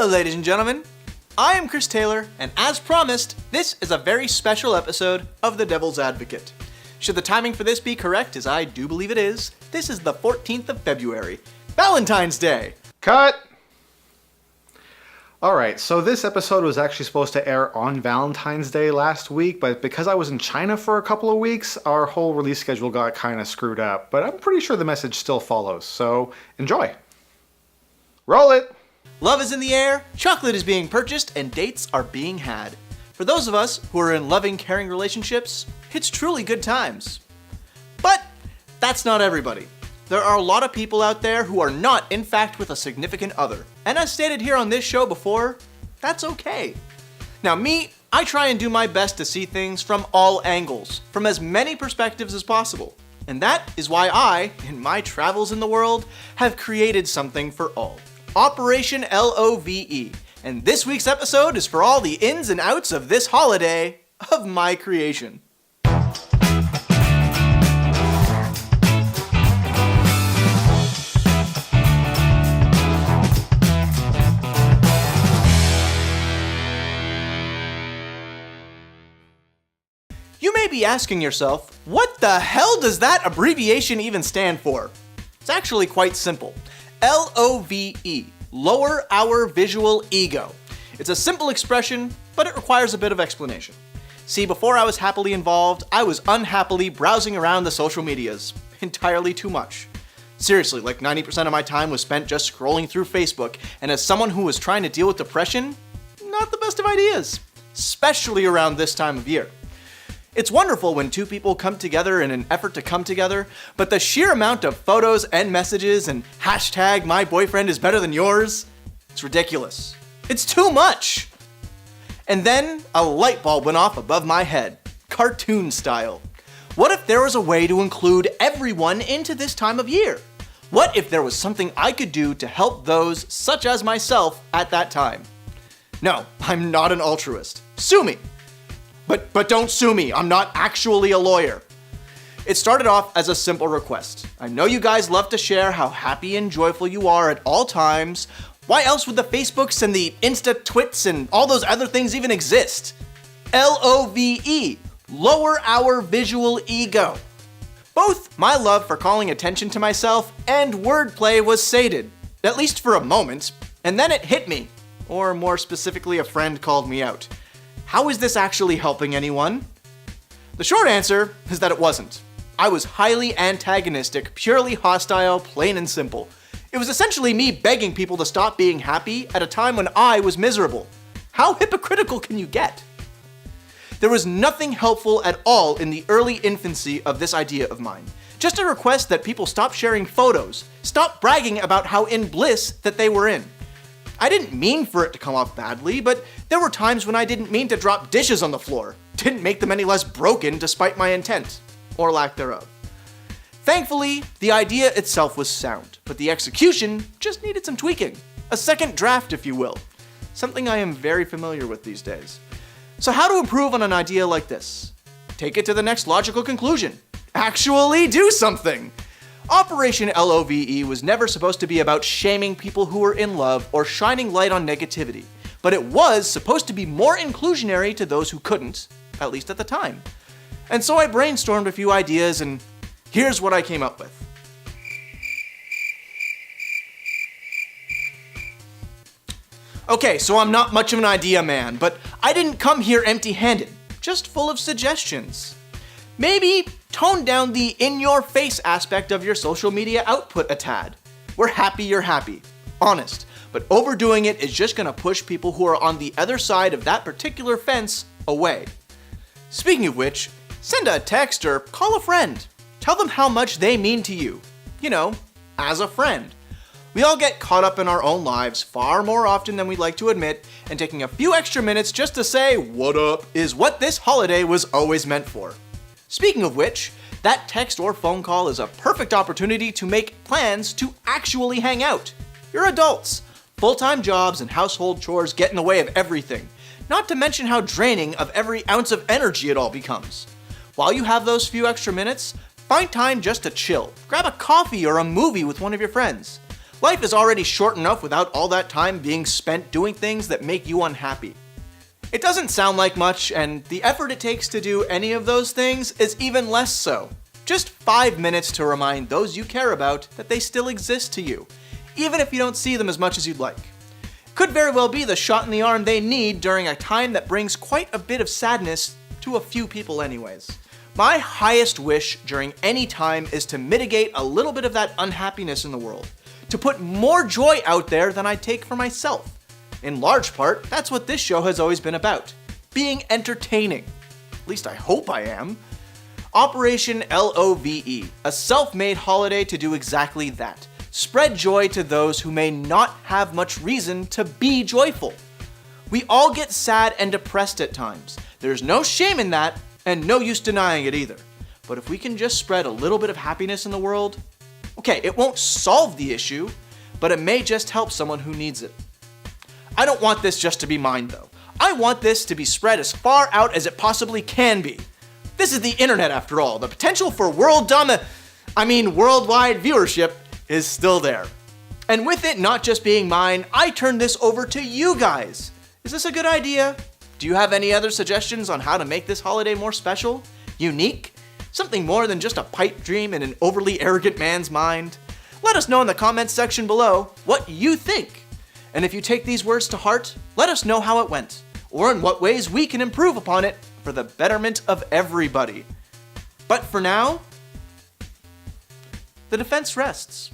Hello, ladies and gentlemen. I am Chris Taylor, and as promised, this is a very special episode of The Devil's Advocate. Should the timing for this be correct, as I do believe it is, this is the 14th of February, Valentine's Day. Cut! Alright, so this episode was actually supposed to air on Valentine's Day last week, but because I was in China for a couple of weeks, our whole release schedule got kind of screwed up. But I'm pretty sure the message still follows, so enjoy. Roll it! Love is in the air, chocolate is being purchased, and dates are being had. For those of us who are in loving, caring relationships, it's truly good times. But that's not everybody. There are a lot of people out there who are not, in fact, with a significant other. And as stated here on this show before, that's okay. Now me, I try and do my best to see things from all angles, from as many perspectives as possible. And that is why I, in my travels in the world, have created something for all. Operation L.O.V.E. And this week's episode is for all the ins and outs of this holiday of my creation. You may be asking yourself, what the hell does that abbreviation even stand for? It's actually quite simple. L.O.V.E. Lower Our Visual Ego. It's a simple expression, but it requires a bit of explanation. See, before I was happily involved, I was unhappily browsing around the social medias. Entirely too much. Seriously, like 90% of my time was spent just scrolling through Facebook, and as someone who was trying to deal with depression, not the best of ideas. Especially around this time of year. It's wonderful when two people come together in an effort to come together, but the sheer amount of photos and messages and hashtag my boyfriend is better than yours, it's ridiculous. It's too much. And then a light bulb went off above my head, cartoon style. What if there was a way to include everyone into this time of year? What if there was something I could do to help those, such as myself, at that time? No, I'm not an altruist. Sue me. But don't sue me, I'm not actually a lawyer. It started off as a simple request. I know you guys love to share how happy and joyful you are at all times. Why else would the Facebooks and the Insta-Twits and all those other things even exist? L.O.V.E. Lower Our Visual Ego. Both my love for calling attention to myself and wordplay was sated, at least for a moment, and then it hit me. Or more specifically, a friend called me out. How is this actually helping anyone? The short answer is that it wasn't. I was highly antagonistic, purely hostile, plain and simple. It was essentially me begging people to stop being happy at a time when I was miserable. How hypocritical can you get? There was nothing helpful at all in the early infancy of this idea of mine. Just a request that people stop sharing photos, stop bragging about how in bliss that they were in. I didn't mean for it to come off badly, but there were times when I didn't mean to drop dishes on the floor. Didn't make them any less broken despite my intent, or lack thereof. Thankfully, the idea itself was sound, but the execution just needed some tweaking. A second draft, if you will. Something I am very familiar with these days. So how to improve on an idea like this? Take it to the next logical conclusion. Actually do something! Operation L.O.V.E. was never supposed to be about shaming people who were in love or shining light on negativity, but it was supposed to be more inclusionary to those who couldn't, at least at the time. And so I brainstormed a few ideas, and here's what I came up with. Okay, so I'm not much of an idea man, but I didn't come here empty-handed, just full of suggestions. Maybe tone down the in-your-face aspect of your social media output a tad. We're happy you're happy. Honest. But overdoing it is just gonna push people who are on the other side of that particular fence away. Speaking of which, send a text or call a friend. Tell them how much they mean to you. You know, as a friend. We all get caught up in our own lives far more often than we'd like to admit, and taking a few extra minutes just to say, "What up?" is what this holiday was always meant for. Speaking of which, that text or phone call is a perfect opportunity to make plans to actually hang out. You're adults. Full-time jobs and household chores get in the way of everything, not to mention how draining of every ounce of energy it all becomes. While you have those few extra minutes, find time just to chill. Grab a coffee or a movie with one of your friends. Life is already short enough without all that time being spent doing things that make you unhappy. It doesn't sound like much, and the effort it takes to do any of those things is even less so. Just 5 minutes to remind those you care about that they still exist to you, even if you don't see them as much as you'd like. Could very well be the shot in the arm they need during a time that brings quite a bit of sadness to a few people anyways. My highest wish during any time is to mitigate a little bit of that unhappiness in the world, to put more joy out there than I take for myself. In large part, that's what this show has always been about, being entertaining. At least I hope I am. Operation L.O.V.E, a self-made holiday to do exactly that. Spread joy to those who may not have much reason to be joyful. We all get sad and depressed at times. There's no shame in that, and no use denying it either. But if we can just spread a little bit of happiness in the world, okay, it won't solve the issue, but it may just help someone who needs it. I don't want this just to be mine though. I want this to be spread as far out as it possibly can be. This is the internet after all. The potential for worldwide viewership is still there. And with it not just being mine, I turn this over to you guys. Is this a good idea? Do you have any other suggestions on how to make this holiday more special? Unique? Something more than just a pipe dream in an overly arrogant man's mind? Let us know in the comments section below what you think. And if you take these words to heart, let us know how it went, or in what ways we can improve upon it for the betterment of everybody. But for now, the defense rests.